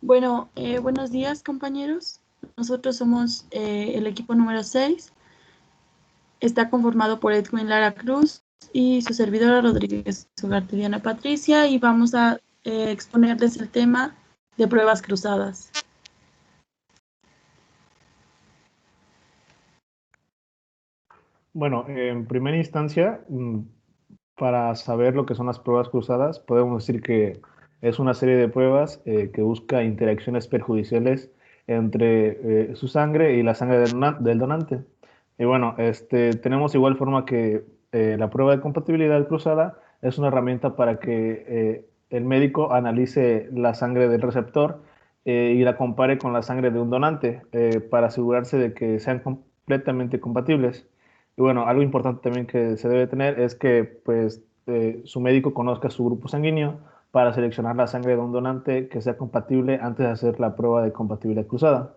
Bueno, buenos días, compañeros. Nosotros somos el equipo número 6. Está conformado por Edwin Lara Cruz y su servidora Rodríguez Ugarte Diana Patricia, y vamos a exponerles el tema de pruebas cruzadas. Bueno, en primera instancia, para saber lo que son las pruebas cruzadas, podemos decir que es una serie de pruebas que busca interacciones perjudiciales entre su sangre y la sangre del donante. Y bueno, tenemos igual forma que la prueba de compatibilidad cruzada es una herramienta para que el médico analice la sangre del receptor y la compare con la sangre de un donante para asegurarse de que sean completamente compatibles. Y bueno, algo importante también que se debe tener es que pues, su médico conozca su grupo sanguíneo para seleccionar la sangre de un donante que sea compatible antes de hacer la prueba de compatibilidad cruzada.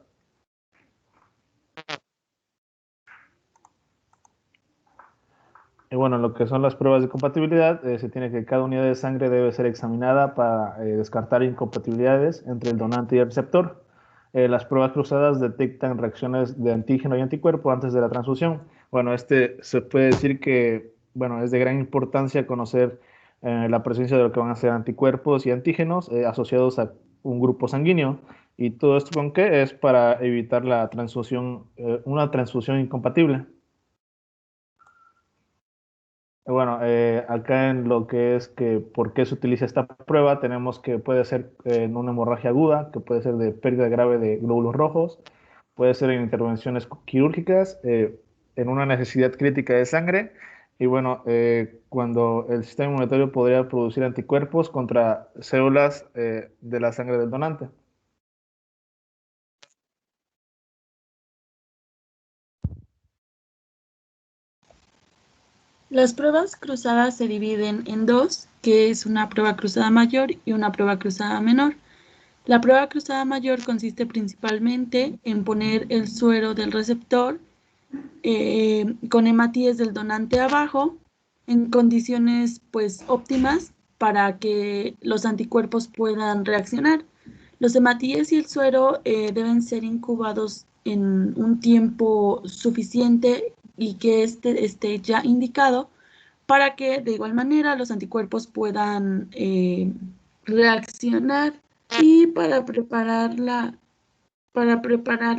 Y bueno, lo que son las pruebas de compatibilidad, se tiene que cada unidad de sangre debe ser examinada para descartar incompatibilidades entre el donante y el receptor. Las pruebas cruzadas detectan reacciones de antígeno y anticuerpo antes de la transfusión. Bueno, se puede decir que, bueno, es de gran importancia conocer la presencia de lo que van a ser anticuerpos y antígenos asociados a un grupo sanguíneo. ¿Y todo esto con qué? Es para evitar la transfusión, una transfusión incompatible. Bueno, acá en lo que es que por qué se utiliza esta prueba, tenemos que puede ser en una hemorragia aguda, que puede ser de pérdida grave de glóbulos rojos, puede ser en intervenciones quirúrgicas, en una necesidad crítica de sangre, y bueno, cuando el sistema inmunitario podría producir anticuerpos contra células de la sangre del donante. Las pruebas cruzadas se dividen en dos, que es una prueba cruzada mayor y una prueba cruzada menor. La prueba cruzada mayor consiste principalmente en poner el suero del receptor con hematíes del donante abajo en condiciones pues óptimas para que los anticuerpos puedan reaccionar. Los hematíes y el suero deben ser incubados en un tiempo suficiente y que esté ya indicado para que de igual manera los anticuerpos puedan reaccionar. Y para preparar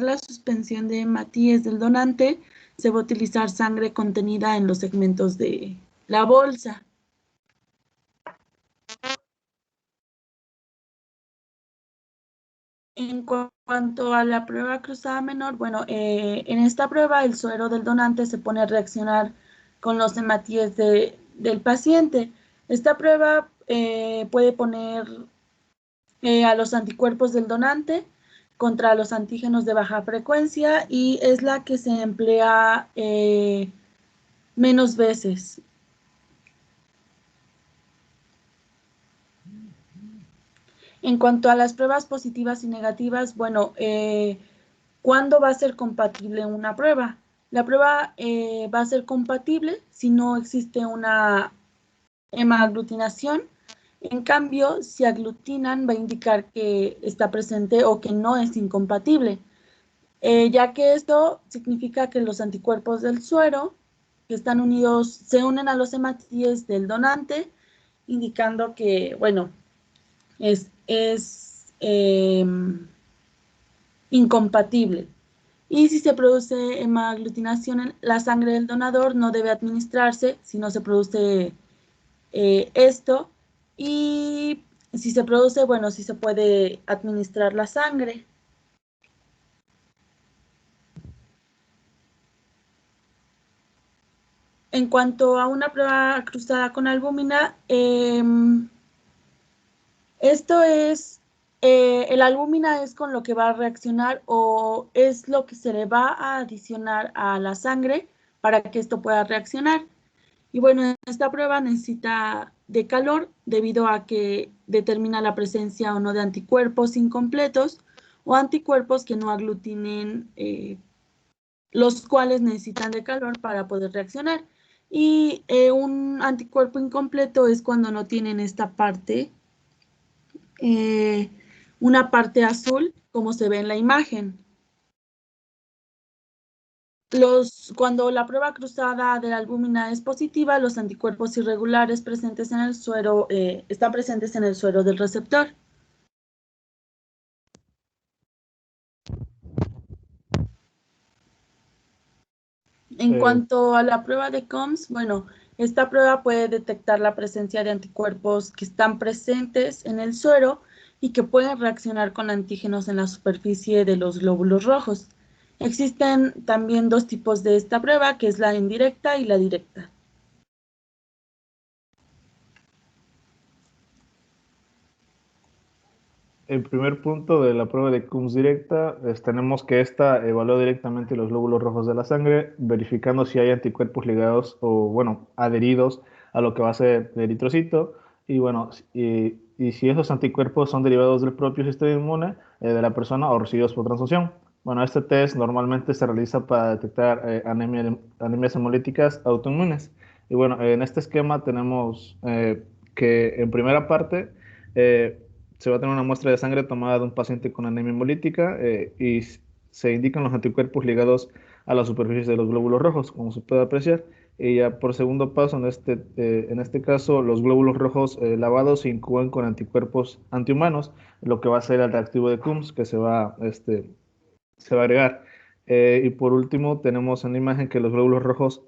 la suspensión de hematíes del donante, se va a utilizar sangre contenida en los segmentos de la bolsa. En cuanto a la prueba cruzada menor, bueno, en esta prueba el suero del donante se pone a reaccionar con los hematíes del paciente. Esta prueba puede poner a los anticuerpos del donante contra los antígenos de baja frecuencia y es la que se emplea menos veces. En cuanto a las pruebas positivas y negativas, bueno, ¿cuándo va a ser compatible una prueba? La prueba va a ser compatible si no existe una hemaglutinación. En cambio, si aglutinan, va a indicar que está presente o que no es incompatible, ya que esto significa que los anticuerpos del suero que están unidos se unen a los hematíes del donante, indicando que, bueno, es incompatible. Y si se produce hemaglutinación en la sangre del donador, no debe administrarse si no se produce esto. Y si se produce, bueno, sí se puede administrar la sangre. En cuanto a una prueba cruzada con albúmina, esto es, el albúmina es con lo que va a reaccionar o es lo que se le va a adicionar a la sangre para que esto pueda reaccionar. Y bueno, esta prueba necesita de calor debido a que determina la presencia o no de anticuerpos incompletos o anticuerpos que no aglutinen, los cuales necesitan de calor para poder reaccionar. Y un anticuerpo incompleto es cuando no tienen esta parte. una parte azul, como se ve en la imagen. Cuando la prueba cruzada de la albúmina es positiva, los anticuerpos irregulares presentes en el suero están presentes en el suero del receptor. En cuanto a la prueba de Combs, bueno, esta prueba puede detectar la presencia de anticuerpos que están presentes en el suero y que pueden reaccionar con antígenos en la superficie de los glóbulos rojos. Existen también dos tipos de esta prueba, que es la indirecta y la directa. El primer punto de la prueba de Coombs directa tenemos que esta evalúa directamente los glóbulos rojos de la sangre, verificando si hay anticuerpos ligados o, bueno, adheridos a lo que va a ser el eritrocito. Y bueno, y si esos anticuerpos son derivados del propio sistema inmune de la persona o recibidos por transfusión. Bueno, este test normalmente se realiza para detectar anemias hemolíticas autoinmunes. Y bueno, en este esquema tenemos que en primera parte se va a tener una muestra de sangre tomada de un paciente con anemia hemolítica y se indican los anticuerpos ligados a las superficies de los glóbulos rojos, como se puede apreciar. Y ya por segundo paso, en este caso, los glóbulos rojos lavados se incuban con anticuerpos antihumanos, lo que va a ser el reactivo de Coombs que se va a agregar. Y por último, tenemos en la imagen que los glóbulos rojos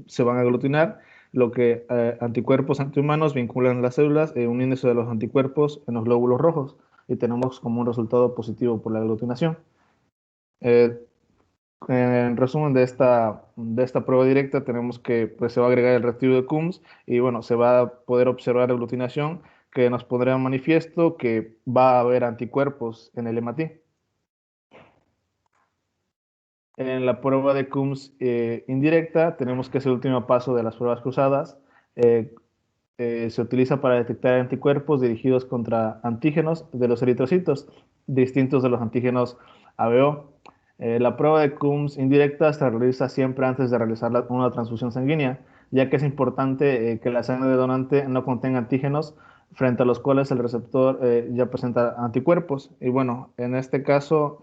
se van a aglutinar, lo que anticuerpos antihumanos vinculan las células uniéndose a los anticuerpos en los glóbulos rojos y tenemos como un resultado positivo por la aglutinación. Eh, en resumen de esta prueba directa tenemos que pues, se va a agregar el reactivo de Coombs y bueno, se va a poder observar la aglutinación que nos pondrá en manifiesto que va a haber anticuerpos en el hematí. En la prueba de Coombs indirecta tenemos que es el último paso de las pruebas cruzadas. Eh, se utiliza para detectar anticuerpos dirigidos contra antígenos de los eritrocitos, distintos de los antígenos ABO. La prueba de Coombs indirecta se realiza siempre antes de realizar una transfusión sanguínea, ya que es importante que la sangre de donante no contenga antígenos frente a los cuales el receptor ya presenta anticuerpos. Y bueno, en este caso,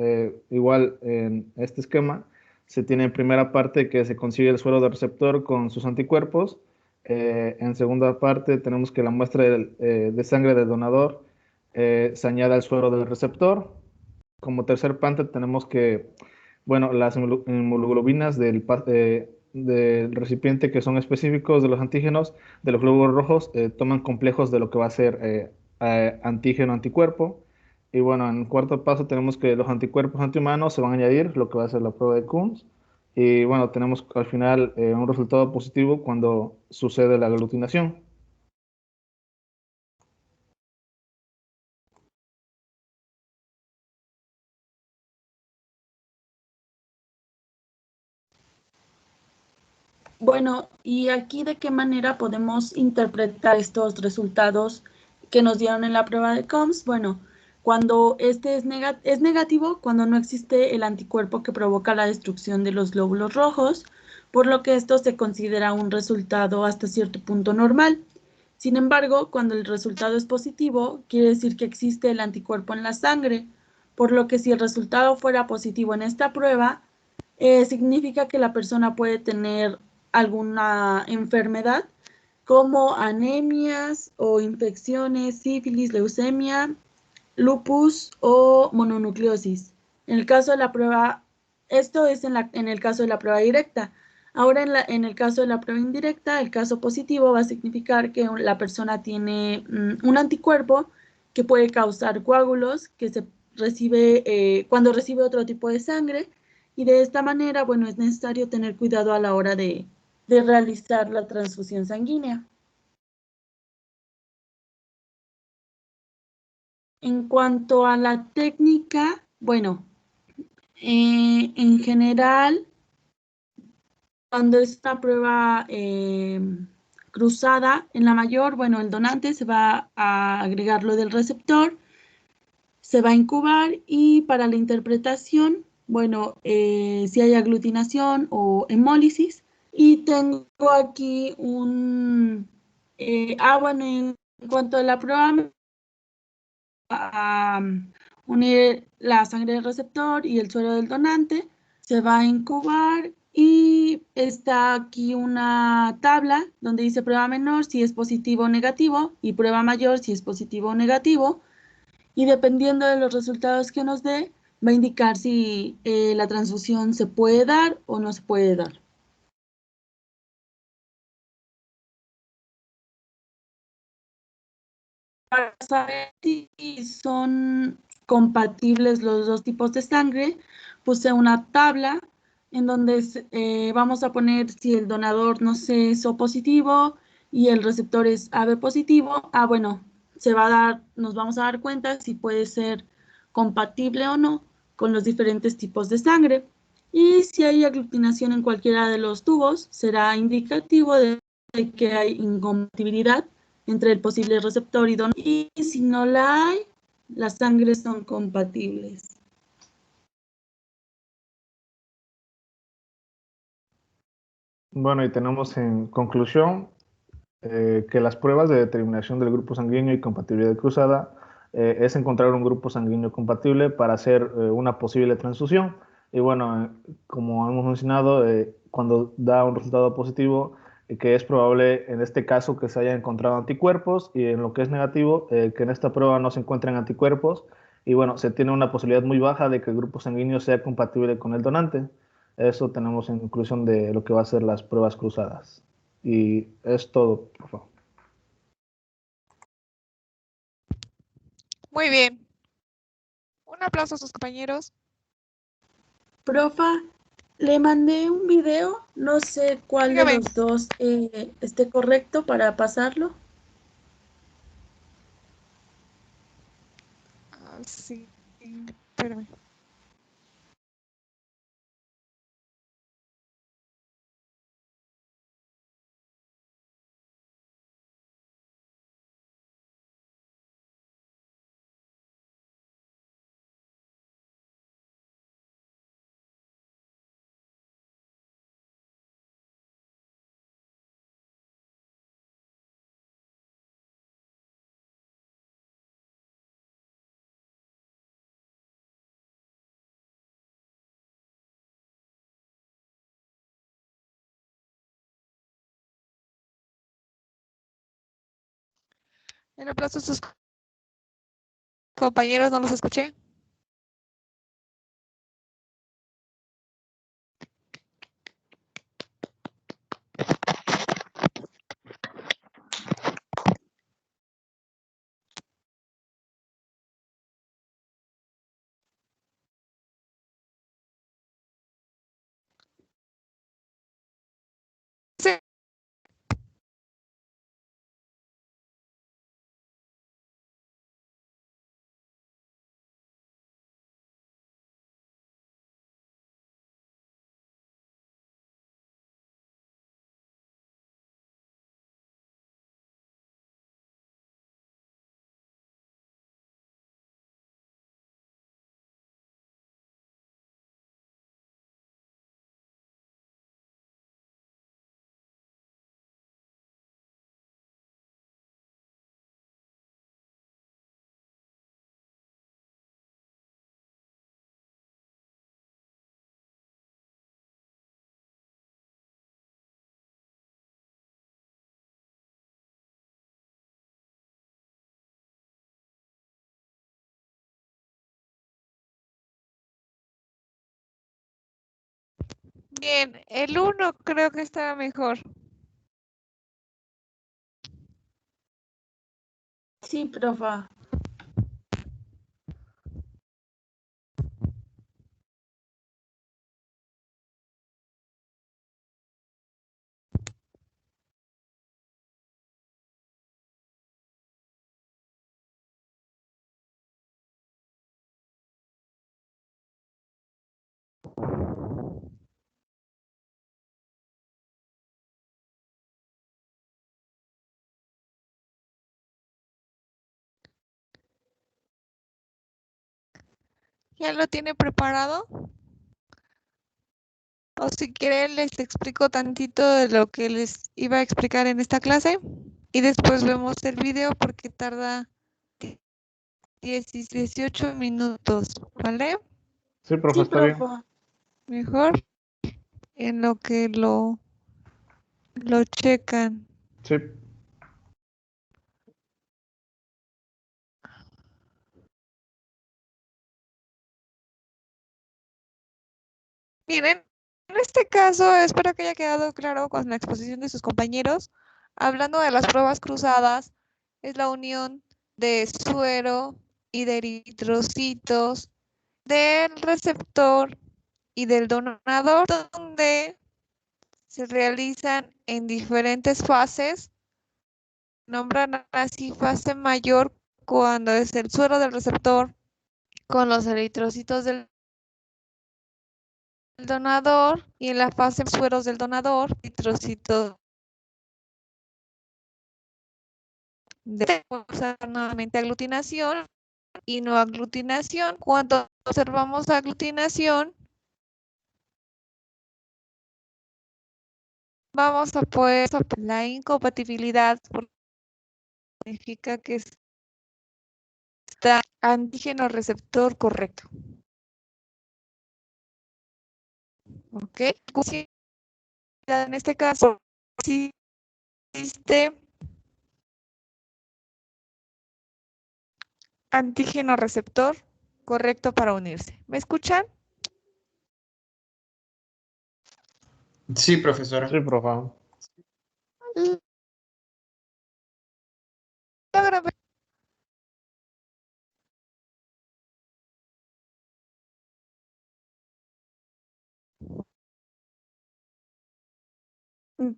igual en este esquema, se tiene en primera parte que se consigue el suero del receptor con sus anticuerpos. En segunda parte tenemos que la muestra de sangre del donador se añade al suero del receptor. Como tercer parte tenemos que, bueno, las inmunoglobinas del recipiente que son específicos de los antígenos de los glóbulos rojos toman complejos de lo que va a ser antígeno anticuerpo. Y bueno, en el cuarto paso tenemos que los anticuerpos antihumanos se van a añadir, lo que va a ser la prueba de Coombs. Y bueno, tenemos al final un resultado positivo cuando sucede la aglutinación. Bueno, ¿y aquí de qué manera podemos interpretar estos resultados que nos dieron en la prueba de Combs? Bueno, cuando este es negativo, cuando no existe el anticuerpo que provoca la destrucción de los glóbulos rojos, por lo que esto se considera un resultado hasta cierto punto normal. Sin embargo, cuando el resultado es positivo, quiere decir que existe el anticuerpo en la sangre, por lo que si el resultado fuera positivo en esta prueba, significa que la persona puede tener alguna enfermedad como anemias o infecciones, sífilis, leucemia, lupus o mononucleosis. En el caso de la prueba, esto es en el caso de la prueba directa. Ahora en el caso de la prueba indirecta, el caso positivo va a significar que la persona tiene un anticuerpo que puede causar coágulos que se recibe cuando recibe otro tipo de sangre y de esta manera, bueno, es necesario tener cuidado a la hora de realizar la transfusión sanguínea. En cuanto a la técnica, bueno, en general, cuando es una prueba cruzada, en la mayor, bueno, el donante se va a agregar lo del receptor, se va a incubar y para la interpretación, bueno, si hay aglutinación o hemólisis. Y tengo aquí bueno, en cuanto a la prueba, unir la sangre del receptor y el suero del donante, se va a incubar y está aquí una tabla donde dice prueba menor si es positivo o negativo y prueba mayor si es positivo o negativo, y dependiendo de los resultados que nos dé, va a indicar si la transfusión se puede dar o no se puede dar. Para saber si son compatibles los dos tipos de sangre, puse una tabla en donde vamos a poner si el donador, no sé, es O positivo y el receptor es AB positivo. Bueno, nos vamos a dar cuenta si puede ser compatible o no con los diferentes tipos de sangre. Y si hay aglutinación en cualquiera de los tubos, será indicativo de que hay incompatibilidad entre el posible receptor y donante. Y si no la hay, las sangres son compatibles. Bueno, y tenemos en conclusión que las pruebas de determinación del grupo sanguíneo y compatibilidad cruzada es encontrar un grupo sanguíneo compatible para hacer una posible transfusión. Y bueno, como hemos mencionado, cuando da un resultado positivo, que es probable en este caso que se hayan encontrado anticuerpos, y en lo que es negativo, que en esta prueba no se encuentren anticuerpos. Y bueno, se tiene una posibilidad muy baja de que el grupo sanguíneo sea compatible con el donante. Eso tenemos en conclusión de lo que va a ser las pruebas cruzadas. Y es todo, por favor. Muy bien. Un aplauso a sus compañeros. Profa, le mandé un video, no sé cuál Dígame. de los dos esté correcto para pasarlo. Sí, espérame. Un aplauso a sus compañeros, no los escuché. Sí. Bien, el 1 creo que está mejor. Sí, profa. ¿Ya lo tiene preparado? O si quieren les explico tantito de lo que les iba a explicar en esta clase y después vemos el video porque tarda 18 minutos, ¿vale? Sí, profe, Sí, está bien. profe. Mejor en lo que lo checan. Sí. Miren, en este caso espero que haya quedado claro con la exposición de sus compañeros. Hablando de las pruebas cruzadas, es la unión de suero y de eritrocitos del receptor y del donador, donde se realizan en diferentes fases. Nombran así fase mayor cuando es el suero del receptor con los eritrocitos del donador, y en la fase sueros del donador, eritrocitos de usar nuevamente aglutinación y no aglutinación. Cuando observamos aglutinación, vamos a poder la incompatibilidad, porque significa que está antígeno receptor correcto. ¿Ok? En este caso, si existe antígeno receptor correcto para unirse. ¿Me escuchan? Sí, profesora. Sí, profe. La grabé.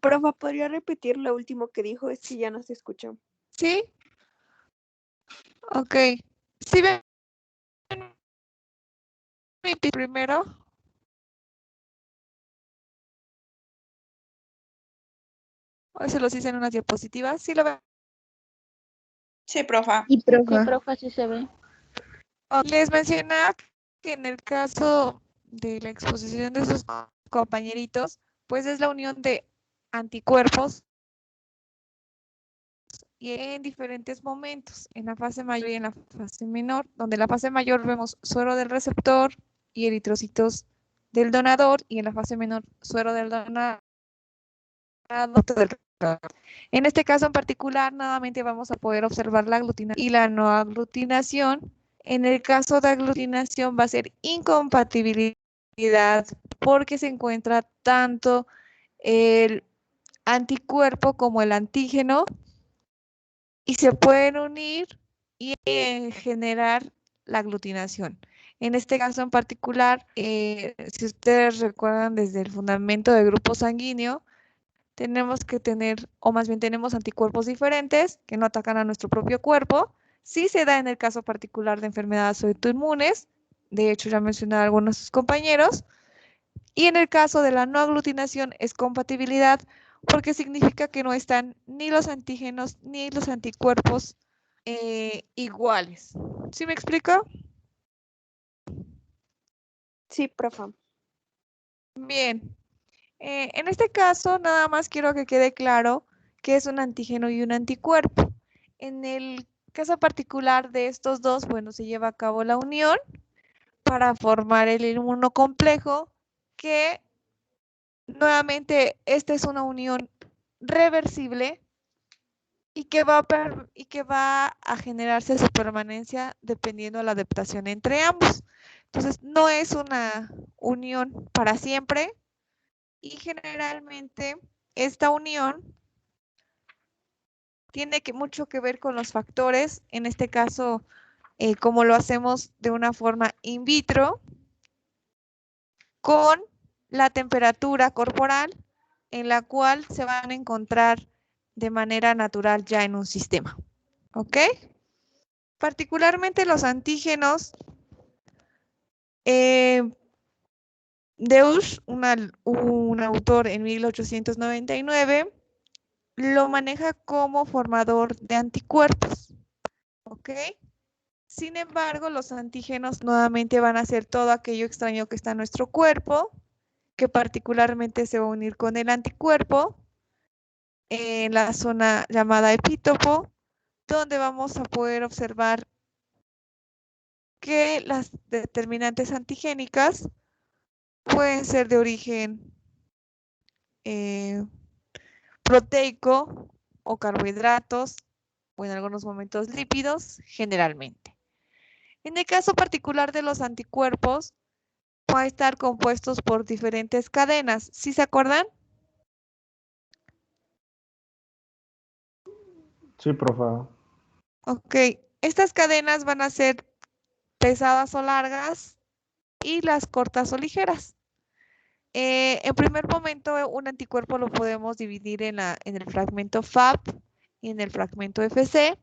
Profa, ¿podría repetir lo último que dijo? Es que ya no se escuchó. ¿Sí? Ok. ¿Sí ven mi primero? Hoy se los hice en unas diapositivas. ¿Sí lo ven? Sí, profa. Sí, profe, sí se ve. Les mencionaba que en el caso de la exposición de sus compañeritos, pues es la unión de anticuerpos y en diferentes momentos, en la fase mayor y en la fase menor, donde en la fase mayor vemos suero del receptor y eritrocitos del donador, y en la fase menor suero del donador. En este caso en particular, nuevamente vamos a poder observar la aglutinación y la no aglutinación. En el caso de aglutinación va a ser incompatibilidad, porque se encuentra tanto el anticuerpo como el antígeno y se pueden unir y generar la aglutinación. En este caso en particular, si ustedes recuerdan desde el fundamento del grupo sanguíneo, tenemos que tener, o más bien tenemos anticuerpos diferentes que no atacan a nuestro propio cuerpo. Sí se da en el caso particular de enfermedades autoinmunes, de hecho ya mencioné a algunos de sus compañeros, y en el caso de la no aglutinación es compatibilidad, porque significa que no están ni los antígenos ni los anticuerpos iguales. ¿Sí me explico? Sí, profa. Bien. En este caso, nada más quiero que quede claro que es un antígeno y un anticuerpo. En el caso particular de estos dos, bueno, se lleva a cabo la unión para formar el inmunocomplejo, que nuevamente esta es una unión reversible y que va a generarse su permanencia dependiendo de la adaptación entre ambos. Entonces, no es una unión para siempre, y generalmente esta unión tiene mucho que ver con los factores, en este caso, como lo hacemos de una forma in vitro, con la temperatura corporal en la cual se van a encontrar de manera natural ya en un sistema. ¿Ok? Particularmente los antígenos, Deutsch, un autor en 1899, lo maneja como formador de anticuerpos. ¿Ok? Sin embargo, los antígenos nuevamente van a ser todo aquello extraño que está en nuestro cuerpo, que particularmente se va a unir con el anticuerpo en la zona llamada epítopo, donde vamos a poder observar que las determinantes antigénicas pueden ser de origen proteico o carbohidratos o en algunos momentos lípidos, generalmente. En el caso particular de los anticuerpos, va a estar compuestos por diferentes cadenas. ¿Sí se acuerdan? Sí, profe. Ok, estas cadenas van a ser pesadas o largas y las cortas o ligeras. En primer momento, un anticuerpo lo podemos dividir en el fragmento Fab y en el fragmento FC,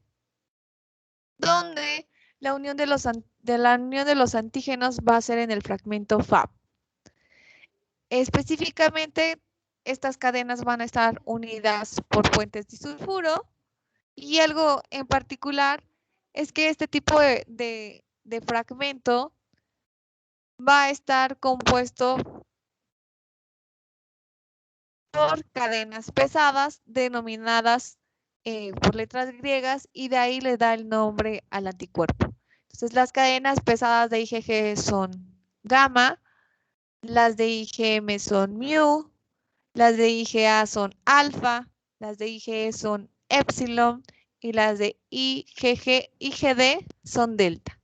donde la unión de los antígenos va a ser en el fragmento Fab. Específicamente, estas cadenas van a estar unidas por puentes disulfuro y algo en particular es que este tipo de fragmento va a estar compuesto por cadenas pesadas denominadas por letras griegas y de ahí le da el nombre al anticuerpo. Entonces las cadenas pesadas de IgG son gamma, las de IgM son mu, las de IgA son alfa, las de IgE son epsilon y las de IgD son delta.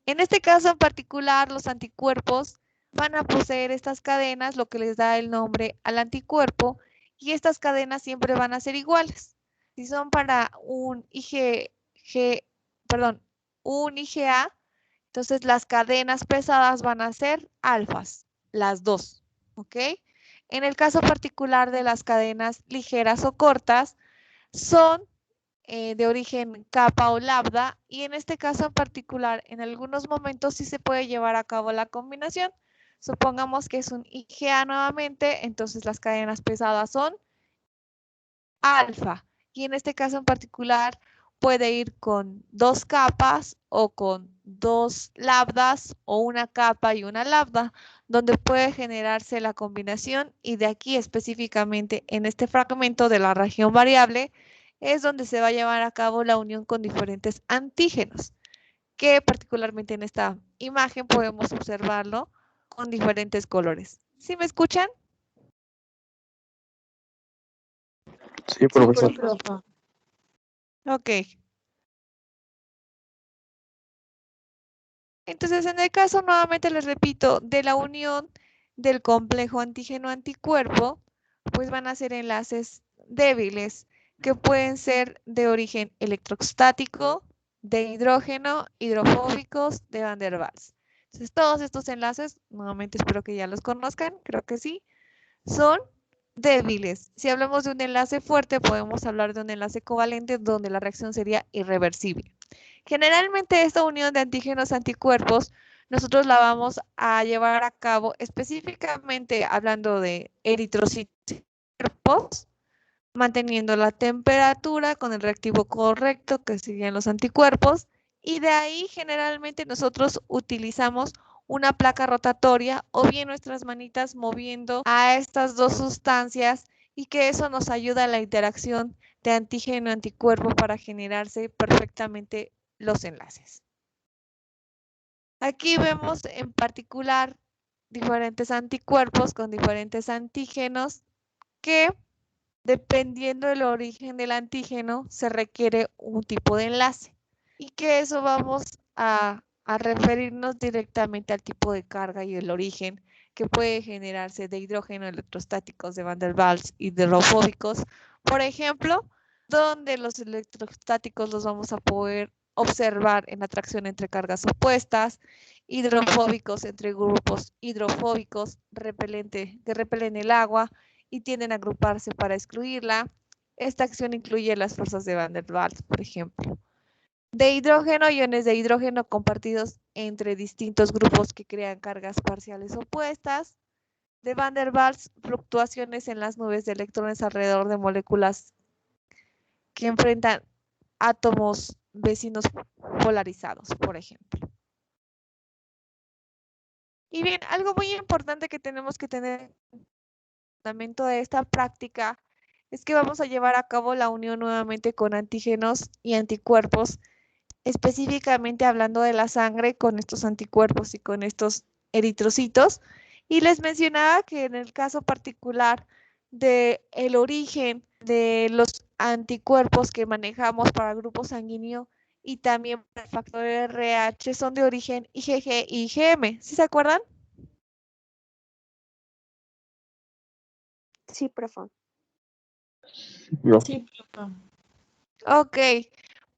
En este caso en particular, los anticuerpos van a poseer estas cadenas, lo que les da el nombre al anticuerpo, y estas cadenas siempre van a ser iguales. Si son para un IgA, entonces las cadenas pesadas van a ser alfas, las dos, ¿ok? En el caso particular de las cadenas ligeras o cortas, son de origen kappa o lambda y en este caso en particular en algunos momentos sí se puede llevar a cabo la combinación. Supongamos que es un IgA nuevamente, entonces las cadenas pesadas son alfa y en este caso en particular puede ir con dos capas o con dos lambdas o una capa y una lambda, donde puede generarse la combinación y de aquí específicamente en este fragmento de la región variable es donde se va a llevar a cabo la unión con diferentes antígenos, que particularmente en esta imagen podemos observarlo con diferentes colores. ¿Sí me escuchan? Sí, profesor. Sí, profe. Ok. Entonces, en el caso, nuevamente les repito, de la unión del complejo antígeno-anticuerpo, pues van a ser enlaces débiles que pueden ser de origen electrostático, de hidrógeno, hidrofóbicos, de Van der Waals. Entonces, todos estos enlaces, nuevamente espero que ya los conozcan, creo que sí, son débiles. Si hablamos de un enlace fuerte, podemos hablar de un enlace covalente donde la reacción sería irreversible. Generalmente esta unión de antígenos anticuerpos nosotros la vamos a llevar a cabo específicamente hablando de eritrocitos y cuerpos, manteniendo la temperatura con el reactivo correcto que siguen los anticuerpos y de ahí generalmente nosotros utilizamos una placa rotatoria o bien nuestras manitas moviendo a estas dos sustancias y que eso nos ayuda a la interacción de antígeno-anticuerpo para generarse perfectamente los enlaces. Aquí vemos en particular diferentes anticuerpos con diferentes antígenos que dependiendo del origen del antígeno se requiere un tipo de enlace y que eso vamos a referirnos directamente al tipo de carga y el origen que puede generarse de hidrógeno, electrostáticos de Van der Waals, hidrofóbicos, por ejemplo, donde los electrostáticos los vamos a poder observar en atracción entre cargas opuestas, hidrofóbicos entre grupos hidrofóbicos que repelen el agua y tienden a agruparse para excluirla. Esta acción incluye las fuerzas de Van der Waals, por ejemplo. De hidrógeno, iones de hidrógeno compartidos entre distintos grupos que crean cargas parciales opuestas. De Van der Waals, fluctuaciones en las nubes de electrones alrededor de moléculas que enfrentan átomos vecinos polarizados, por ejemplo. Y bien, algo muy importante que tenemos que tener en el fundamento de esta práctica es que vamos a llevar a cabo la unión nuevamente con antígenos y anticuerpos específicamente hablando de la sangre con estos anticuerpos y con estos eritrocitos. Y les mencionaba que en el caso particular del origen de los anticuerpos que manejamos para el grupo sanguíneo y también para el factor RH son de origen IgG y IgM. ¿Sí se acuerdan? Sí, profe. Sí, profa. Ok.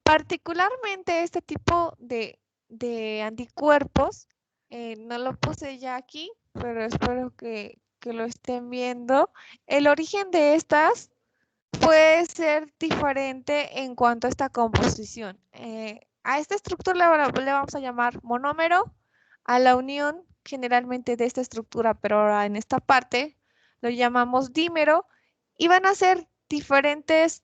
Particularmente este tipo de anticuerpos, no lo puse ya aquí, pero espero que lo estén viendo. El origen de estas puede ser diferente en cuanto a esta composición. A esta estructura le vamos a llamar monómero, a la unión generalmente de esta estructura, pero ahora en esta parte lo llamamos dímero y van a ser diferentes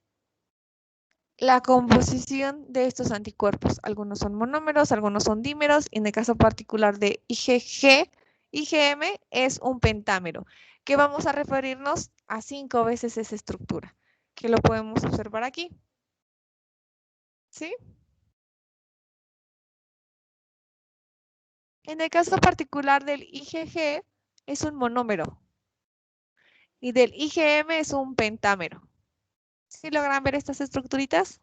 la composición de estos anticuerpos. Algunos son monómeros, algunos son dímeros. En el caso particular de IgG, IgM es un pentámero, que vamos a referirnos a 5 veces esa estructura, que lo podemos observar aquí. ¿Sí? En el caso particular del IgG es un monómero y del IgM es un pentámero. ¿Sí logran ver estas estructuritas?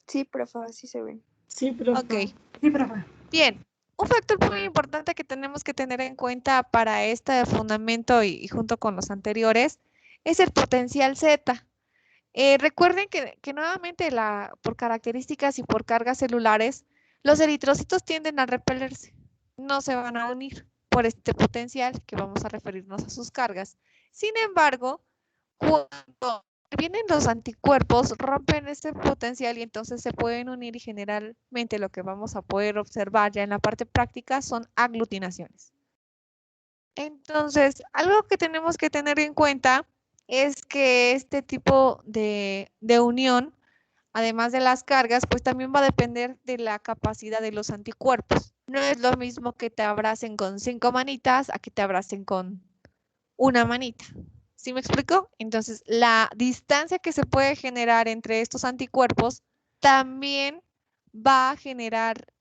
Sí, profe, así se ven. Sí, profa. Ok. Sí, profe. Bien, un factor muy importante que tenemos que tener en cuenta para este fundamento y junto con los anteriores es el potencial Z. Recuerden que nuevamente por características y por cargas celulares, los eritrocitos tienden a repelerse, no se van a unir por este potencial que vamos a referirnos a sus cargas. Sin embargo, cuando vienen los anticuerpos, rompen ese potencial y entonces se pueden unir y generalmente lo que vamos a poder observar ya en la parte práctica son aglutinaciones. Entonces, algo que tenemos que tener en cuenta es que este tipo de unión, además de las cargas, pues también va a depender de la capacidad de los anticuerpos. No es lo mismo que te abracen con 5 manitas a que te abracen con una manita. ¿Sí me explico? Entonces, la distancia que se puede generar entre estos anticuerpos también va a generar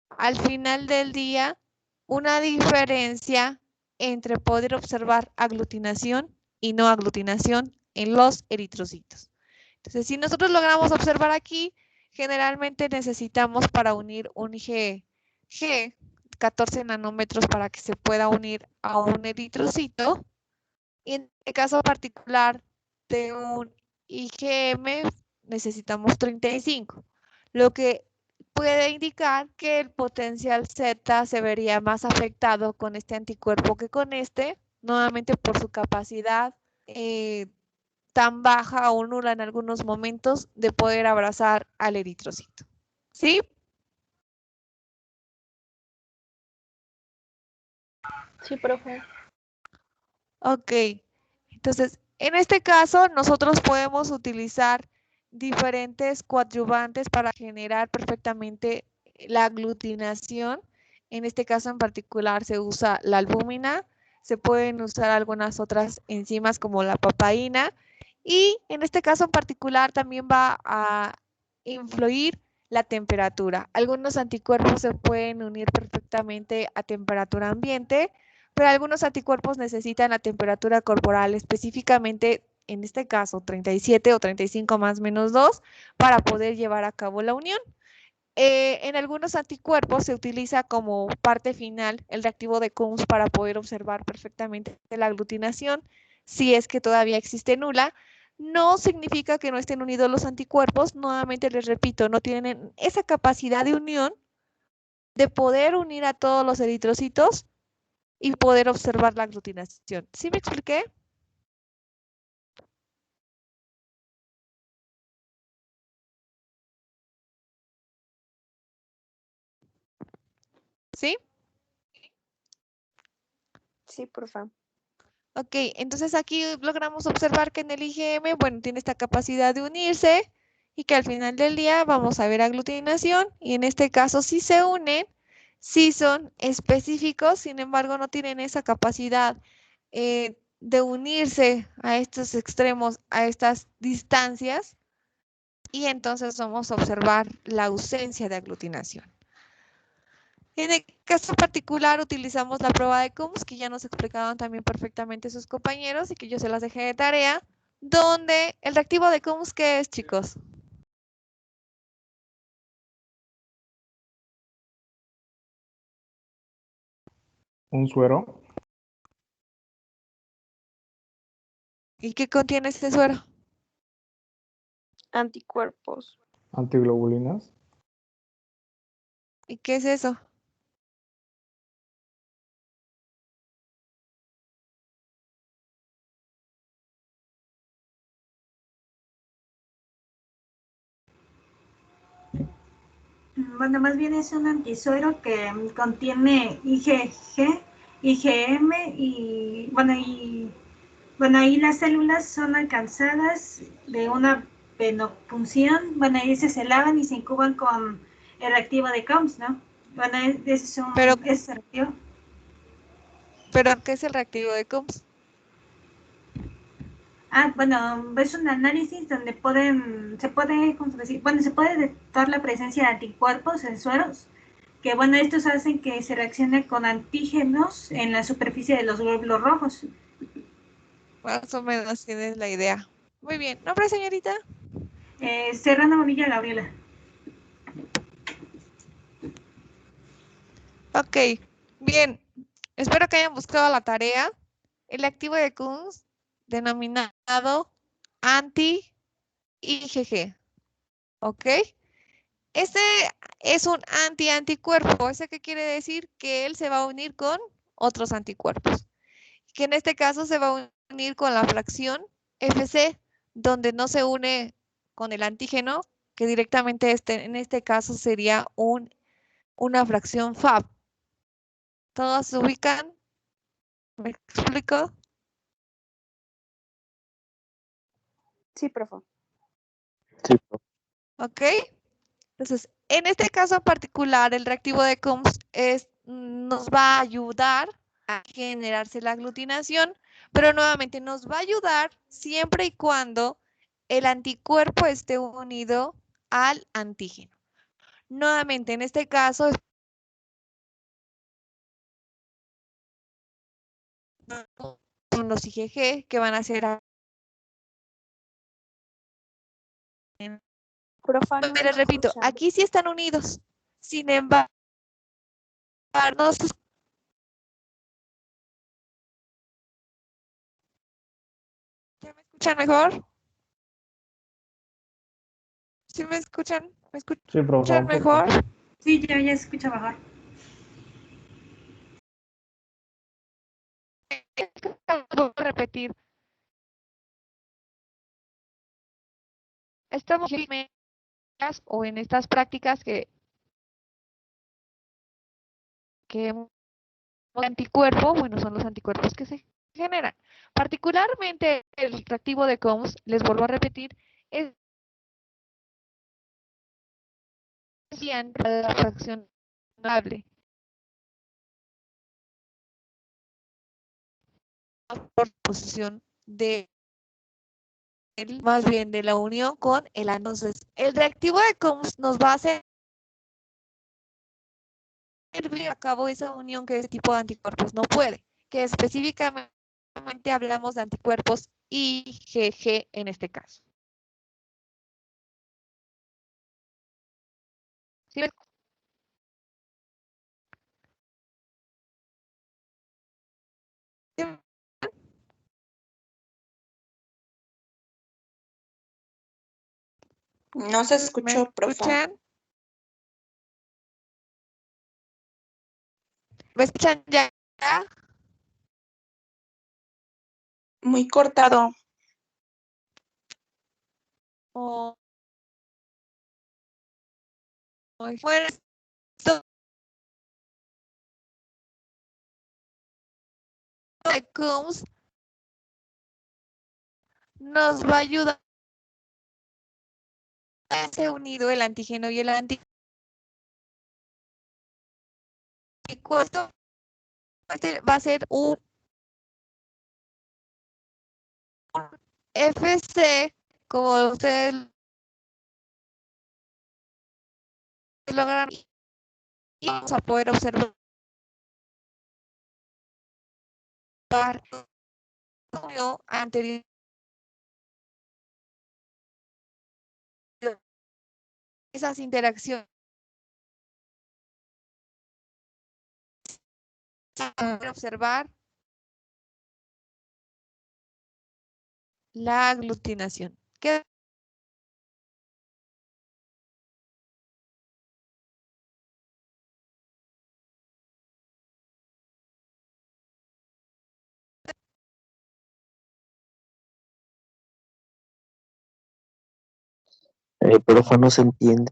al final del día una diferencia entre poder observar aglutinación y no aglutinación en los eritrocitos. Entonces, si nosotros logramos observar aquí, generalmente necesitamos para unir un IgG 14 nanómetros para que se pueda unir a un eritrocito. Y en el caso particular de un IgM necesitamos 35, lo que puede indicar que el potencial Z se vería más afectado con este anticuerpo que con este, nuevamente por su capacidad tan baja o nula en algunos momentos de poder abrazar al eritrocito. ¿Sí? Sí, profe. Ok. Entonces, en este caso, nosotros podemos utilizar diferentes coadyuvantes para generar perfectamente la aglutinación. En este caso en particular se usa la albúmina, se pueden usar algunas otras enzimas como la papaína y en este caso en particular también va a influir la temperatura. Algunos anticuerpos se pueden unir perfectamente a temperatura ambiente, pero algunos anticuerpos necesitan la temperatura corporal, específicamente en este caso 37 o 35 más menos 2, para poder llevar a cabo la unión. En algunos anticuerpos se utiliza como parte final el reactivo de Kunz para poder observar perfectamente la aglutinación, si es que todavía existe nula. No significa que no estén unidos los anticuerpos, nuevamente les repito, no tienen esa capacidad de unión de poder unir a todos los eritrocitos y poder observar la aglutinación. ¿Sí me expliqué? ¿Sí? Sí, profe. Ok, entonces aquí logramos observar que en el IgM, bueno, tiene esta capacidad de unirse y que al final del día vamos a ver aglutinación y en este caso sí se unen, sí son específicos, sin embargo no tienen esa capacidad de unirse a estos extremos, a estas distancias, y entonces vamos a observar la ausencia de aglutinación. En el caso particular utilizamos la prueba de Combs, que ya nos explicaban también perfectamente sus compañeros y que yo se las dejé de tarea, donde el reactivo de Combs, ¿qué es, chicos? Un suero, ¿Y qué contiene este suero? Anticuerpos. antiglobulinas, ¿Y qué es eso? Bueno, más bien es un antisuero que contiene IgG, IgM y ahí las células son alcanzadas de una venopunción. Bueno, y se lavan y se incuban con el reactivo de Combs, ¿no? Bueno, ese Pero, es reactivo. ¿qué es el reactivo de Combs? Bueno, es un análisis donde se puede detectar la presencia de anticuerpos en sueros, que bueno, estos hacen que se reaccione con antígenos en la superficie de los glóbulos rojos. Más o menos tienes la idea. Muy bien. ¿Nombre, señorita? Serrano Bonilla Gabriela. Ok. Bien. Espero que hayan buscado la tarea. El activo de Combs denominado anti-IgG. ¿Ok? Este es un anticuerpo. ¿Eso qué quiere decir? Que él se va a unir con otros anticuerpos. Que en este caso se va a unir con la fracción Fc, donde no se une con el antígeno, que directamente en este caso sería una fracción Fab. ¿Todos se ubican? ¿Me explico? Sí, profe. ¿Ok? Entonces, en este caso en particular, el reactivo de Combs nos va a ayudar a generarse la aglutinación, pero nuevamente nos va a ayudar siempre y cuando el anticuerpo esté unido al antígeno. Nuevamente, en este caso, son los IgG que van a ser... Profa, no Les repito, escucha. aquí sí están unidos. Sin embargo, no se ¿ya me escuchan mejor? ¿Sí me escuchan? ¿Me sí, profe, escuchan un poco. mejor? Sí, ya se escucha mejor. Voy a repetir. Estamos en o en estas prácticas que anticuerpo, bueno, son los anticuerpos que se generan. Particularmente el reactivo de Combs, les vuelvo a repetir, es la fracción variable por posición de más bien de la unión con el entonces el reactivo de Combs nos va a hacer a cabo esa unión que ese tipo de anticuerpos no puede, que específicamente hablamos de anticuerpos IgG en este caso. ¿Sí? No se ¿Me escuchó, profa. escuchan? ¿Me escuchan ya? Muy cortado. O bueno, esto de Combs nos va a ayudar a ser unido el antígeno y el anticuerpo. Va a ser un FC, como ustedes logran y vamos a poder observar anterior esas interacciones para observar la aglutinación. ¿Qué? Profe, no se entiende.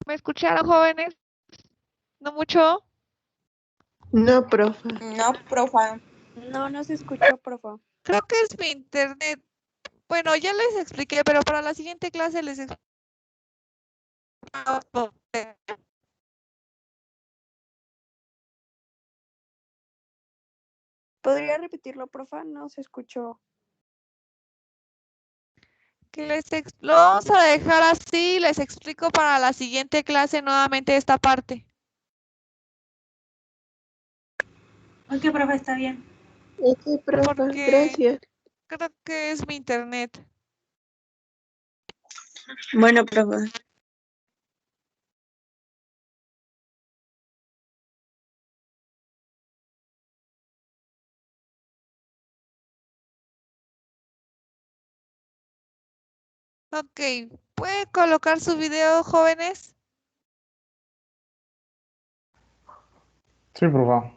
¿Me escucharon, jóvenes? ¿No mucho? No, profe. No, profa. No, no se escuchó, profe. Creo que es mi internet. Bueno, ya les expliqué, pero para la siguiente clase les explico. ¿Podría repetirlo, profe? No se escuchó. Lo vamos a dejar así, les explico para la siguiente clase nuevamente esta parte. Ok, profe, está bien. Ok, profe, Porque gracias. creo que es mi internet. Bueno, profe. Ok, ¿puede colocar su video, jóvenes? Sí, profe.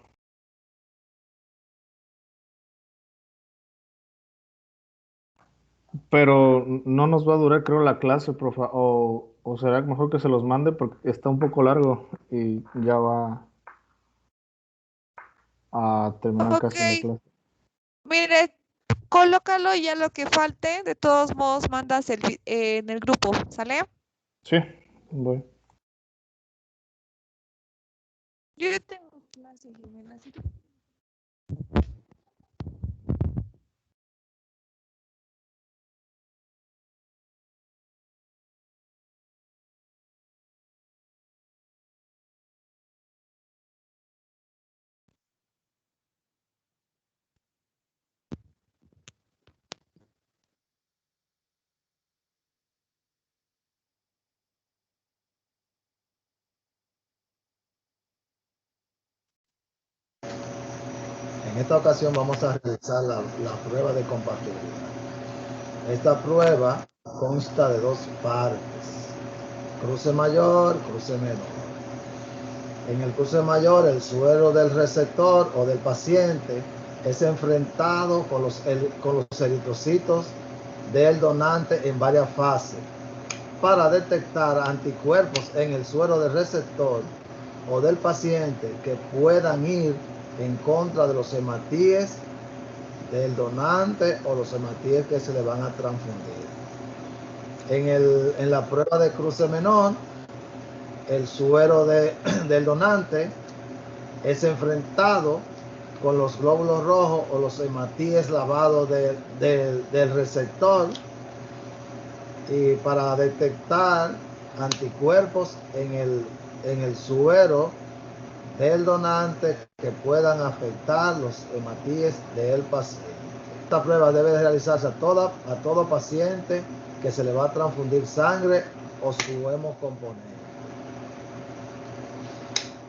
Pero no nos va a durar, creo, la clase, profe. O será mejor que se los mande porque está un poco largo y ya va a terminar Ok, casi la clase. mire, colócalo y ya lo que falte, de todos modos mandas en el grupo, ¿sale? Sí, voy. Yo ya tengo clase, Jimena, así que- En esta ocasión vamos a realizar la prueba de compatibilidad. Esta prueba consta de dos partes, cruce mayor, cruce menor. En el cruce mayor, el suero del receptor o del paciente es enfrentado con los eritrocitos del donante en varias fases para detectar anticuerpos en el suero del receptor o del paciente que puedan ir en contra de los hematíes del donante o los hematíes que se le van a transfundir. En la prueba de cruce menor, el suero del donante es enfrentado con los glóbulos rojos o los hematíes lavados del receptor y para detectar anticuerpos en el suero del donante que puedan afectar los hematíes del paciente. Esta prueba debe realizarse a todo paciente que se le va a transfundir sangre o su hemocomponente.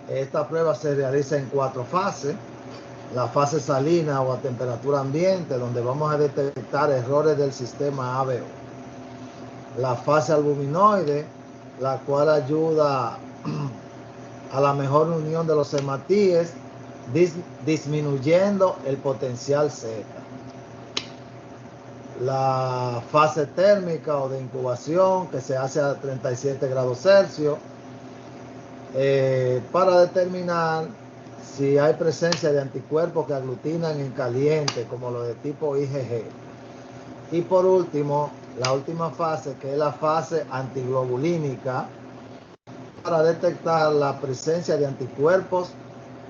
Esta prueba se realiza en 4 fases. La fase salina o a temperatura ambiente, donde vamos a detectar errores del sistema ABO. La fase albuminoide, la cual ayuda a la mejor unión de los hematíes, disminuyendo el potencial Z. La fase térmica o de incubación que se hace a 37 grados Celsius para determinar si hay presencia de anticuerpos que aglutinan en caliente, como los de tipo IgG. Y por último, la última fase, que es la fase antiglobulínica, para detectar la presencia de anticuerpos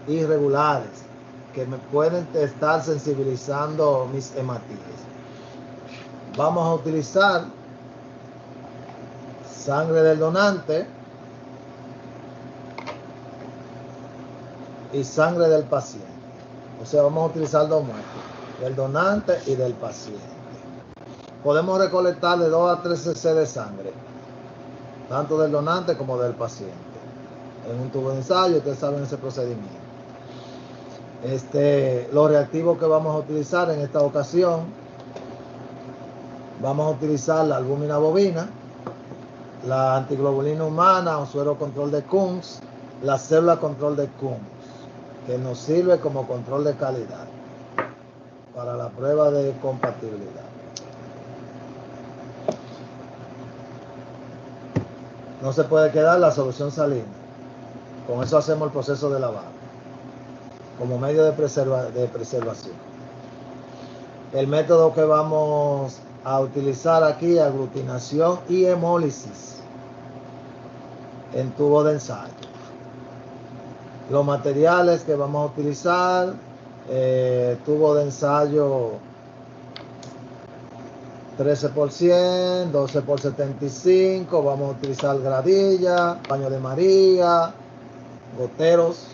irregulares que me pueden estar sensibilizando mis hematíes. Vamos a utilizar sangre del donante y sangre del paciente. O sea, vamos a utilizar dos muestras, del donante y del paciente. Podemos recolectar de 2 a 3 cc de sangre, tanto del donante como del paciente, en un tubo de ensayo. Ustedes saben ese procedimiento. Los reactivos que vamos a utilizar en esta ocasión, vamos a utilizar la albúmina bovina, la antiglobulina humana o suero control de Kunz, la célula control de Kunz, que nos sirve como control de calidad para la prueba de compatibilidad. No se puede quedar la solución salina. Con eso hacemos el proceso de lavado como medio de preservación. El método que vamos a utilizar aquí es aglutinación y hemólisis en tubo de ensayo. Los materiales que vamos a utilizar, tubo de ensayo 13 por 100, 12 por 75, vamos a utilizar gravilla, baño de María, goteros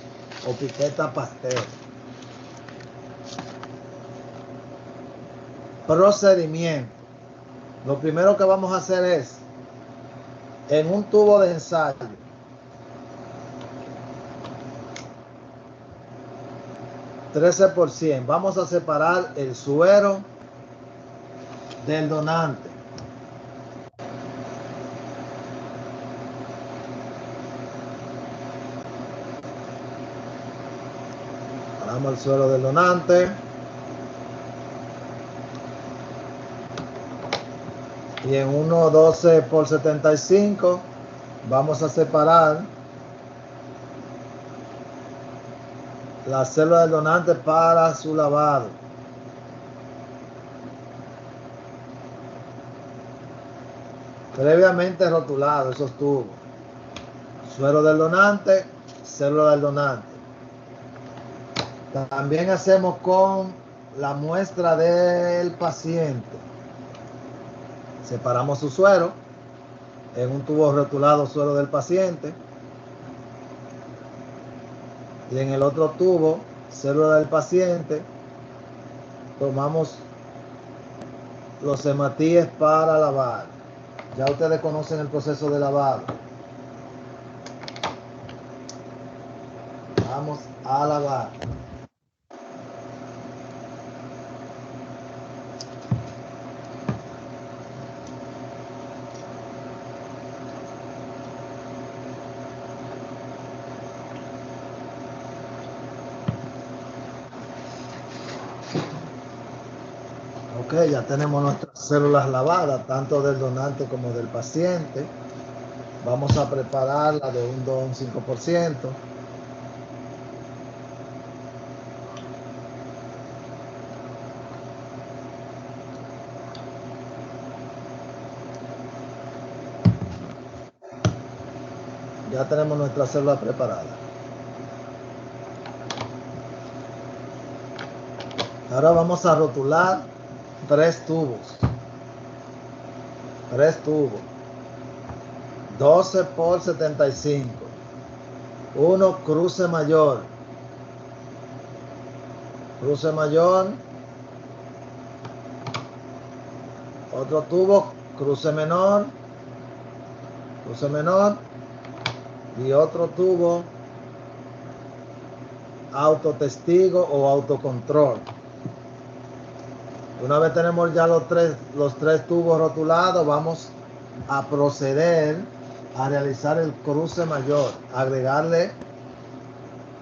o piqueta pastel. Procedimiento. Lo primero que vamos a hacer es, en un tubo de ensayo, $13 por 100, vamos a separar el suero del donante. Separamos el suero del donante. Y en uno 12 por 75 vamos a separar la célula del donante para su lavado. Previamente rotulado esos tubos. Suero del donante, célula del donante. También hacemos con la muestra del paciente. Separamos su suero en un tubo rotulado, suero del paciente, y en el otro tubo, célula del paciente. Tomamos los hematíes para lavar. Ya ustedes conocen el proceso de lavado. Vamos a lavar. Ok, ya tenemos nuestras células lavadas, tanto del donante como del paciente. Vamos a prepararla de un 2 a un 5%. Ya tenemos nuestra célula preparada. Ahora vamos a rotular 3 tubos. 3 tubos. 12 por 75. Uno cruce mayor. Cruce mayor. Otro tubo cruce menor. Cruce menor. Y otro tubo autotestigo o autocontrol. Una vez tenemos ya los tres tubos rotulados, vamos a proceder a realizar el cruce mayor, agregarle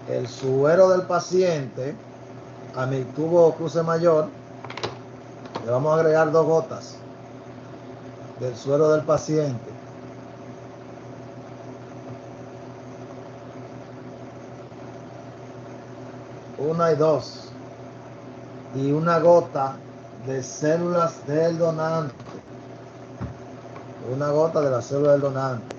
el suero del paciente a mi tubo cruce mayor, le vamos a agregar 2 gotas del suero del paciente. Una y 2. Y una gota de células del donante. Una gota de la célula del donante.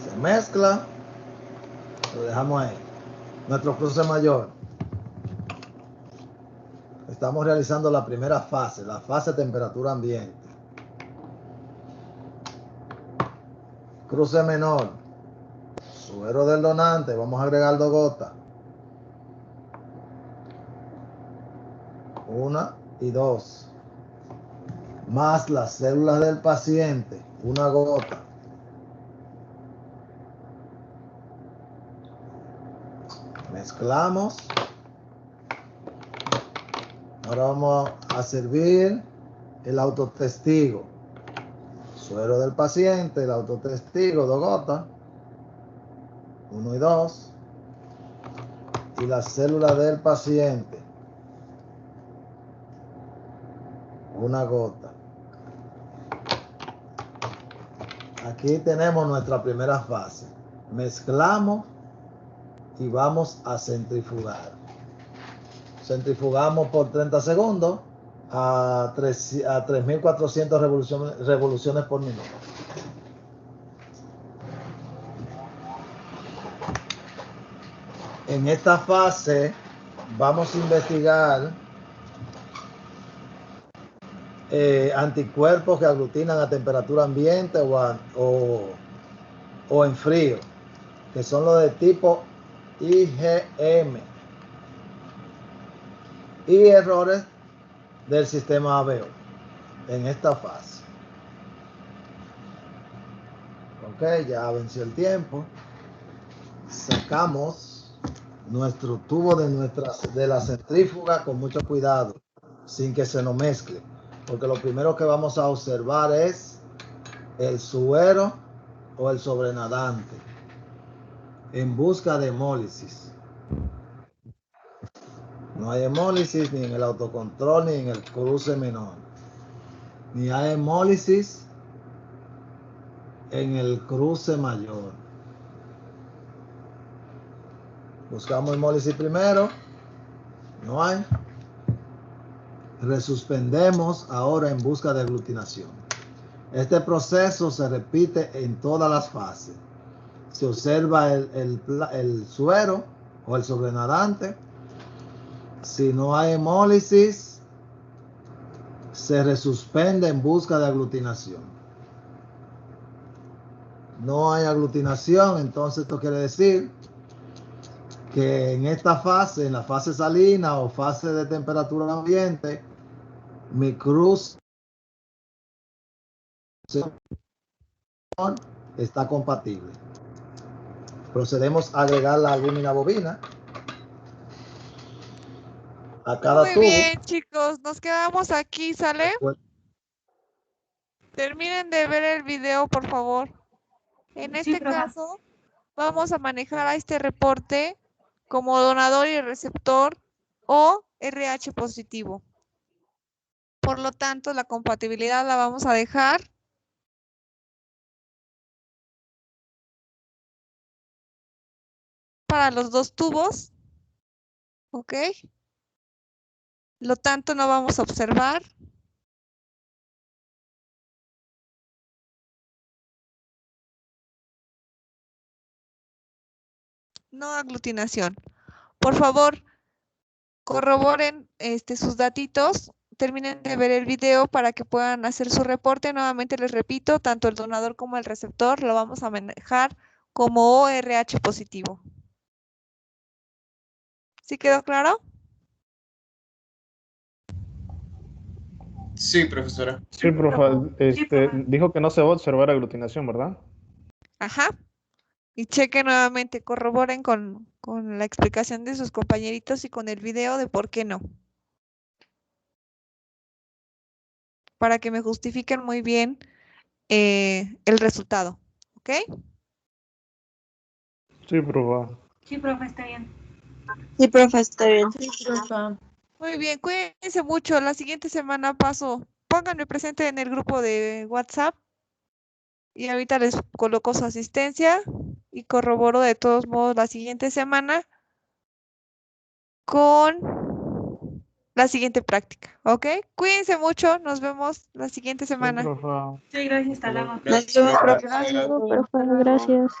Se mezcla. Lo dejamos ahí. Nuestro cruce mayor. Estamos realizando la primera fase, la fase de temperatura ambiente. Cruce menor. Suero del donante. Vamos a agregar 2 gotas. 1 y 2. Más las células del paciente. 1 gota. Mezclamos. Ahora vamos a servir el autotestigo. Suero del paciente, el autotestigo, 2 gotas. 1 y 2. Y las células del paciente. 1 gota. Aquí tenemos nuestra primera fase. Mezclamos y vamos a centrifugar. Centrifugamos por 30 segundos a 3.400 revoluciones por minuto. En esta fase vamos a investigar anticuerpos que aglutinan a temperatura ambiente o en frío, que son los de tipo IgM, y errores del sistema ABO en esta fase. Ok, ya venció el tiempo. Sacamos nuestro tubo de la centrífuga con mucho cuidado, sin que se nos mezcle, porque lo primero que vamos a observar es el suero o el sobrenadante en busca de hemólisis. No hay hemólisis ni en el autocontrol ni en el cruce menor, ni hay hemólisis en el cruce mayor. Buscamos hemólisis primero, no hay. Resuspendemos ahora en busca de aglutinación. Este proceso se repite en todas las fases. Se observa el suero o el sobrenadante. Si no hay hemólisis, se resuspende en busca de aglutinación. No hay aglutinación, entonces esto quiere decir que en esta fase, en la fase salina o fase de temperatura ambiente, mi cruce está compatible. Procedemos a agregar la albúmina bovina a cada Muy tubo. bien, chicos, nos quedamos aquí, ¿sale? Después, Terminen de ver el video, por favor. En Sí, este profe. caso, vamos a manejar a este reporte como donador y receptor o RH positivo. Por lo tanto, la compatibilidad la vamos a dejar para los 2 tubos. ¿Ok? Lo tanto, no vamos a observar. No aglutinación. Por favor, corroboren sus datitos, terminen de ver el video para que puedan hacer su reporte. Nuevamente les repito, tanto el donador como el receptor lo vamos a manejar como ORH positivo. ¿Sí quedó claro? Sí, profesora. Sí, profe, dijo que no se va a observar aglutinación, ¿verdad? Ajá. Y chequen nuevamente, corroboren con la explicación de sus compañeritos y con el video de por qué no. para que me justifiquen muy bien el resultado. ¿Ok? Sí, profe. Sí, profe, está bien. Sí, profe, está bien. Sí, profa. Muy bien, cuídense mucho. La siguiente semana pónganme presente en el grupo de WhatsApp y ahorita les coloco su asistencia y corroboro de todos modos la siguiente semana con la siguiente práctica, ¿ok? Cuídense mucho, nos vemos la siguiente Sí, semana. profe. Sí, gracias, hasta luego. Nos vemos, profe. Gracias, profe. Gracias.